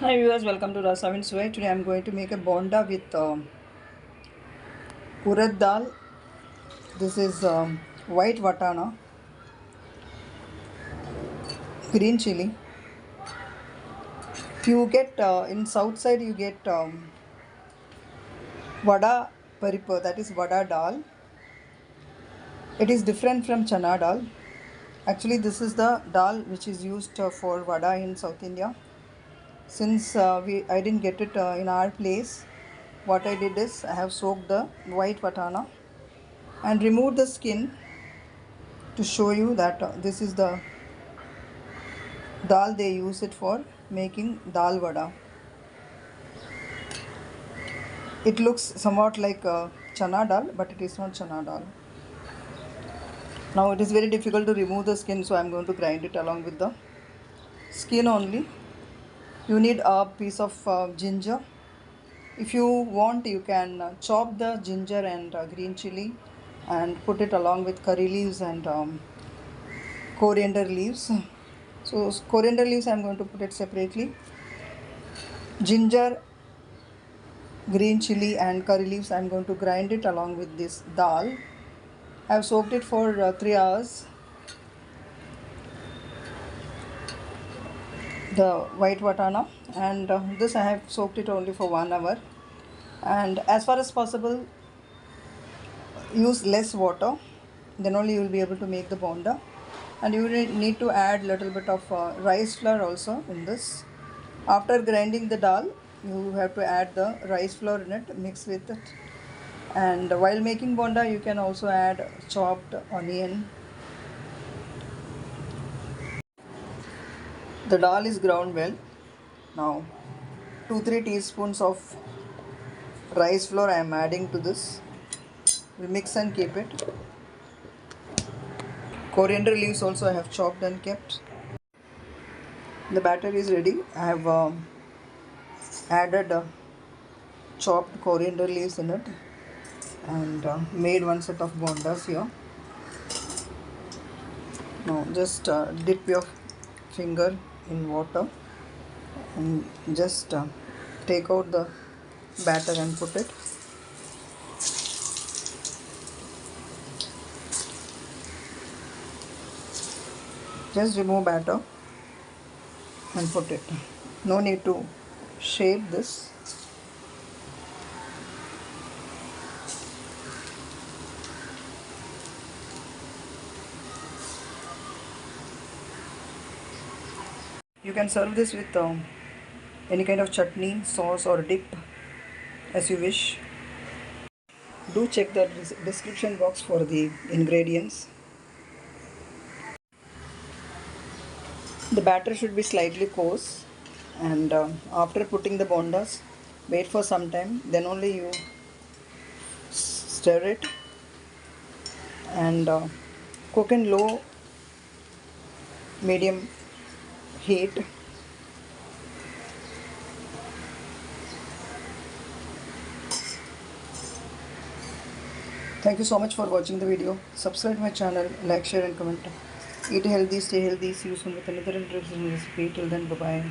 Hi viewers, welcome to Rasavinsuvai. Today I am going to make a bonda with Urid Dal. This is white watana, green chili. You get in south side you get vada paripu, that is vada dal. It is different from chana dal. Actually, this is the dal which is used for vada in South India. Since I didn't get it in our place, what I did is I have soaked the white watana and removed the skin to show you that this is the dal they use it for making dal vada. It looks somewhat like chana dal, but it is not chana dal. Now it is very difficult to remove the skin, so I am going to grind it along with the skin only. You need a piece of ginger. If you want, you can chop the ginger and green chili and put it along with curry leaves and coriander leaves. So coriander leaves I am going to put it separately. Ginger, green chili and curry leaves I am going to grind it along with this dal. I have soaked it for 3 hours. The white watana, and this I have soaked it only for 1 hour. And as far as possible, use less water, then only you will be able to make the bonda. And you need to add little bit of rice flour also in this. After grinding the dal, you have to add the rice flour in it, mix with it. And while making bonda, you can also add chopped onion. The dal is ground well. Now 2-3 teaspoons of rice flour I am adding to this. We mix and keep it. Coriander leaves also I have chopped and kept. The batter is ready. I have added chopped coriander leaves in it and made one set of bondas here. Now just dip your finger in water and just take out the batter and put it. Just remove batter and put it. No need to shape this. You can serve this with any kind of chutney, sauce or dip as you wish. Do check the description box for the ingredients. The batter should be slightly coarse, and after putting the bondas, wait for some time, then only you stir it and cook in low medium heat. Thank you so much for watching the video. Subscribe my channel, like, share and comment. Eat healthy, stay healthy. See you soon with another interesting recipe. Till then, bye bye.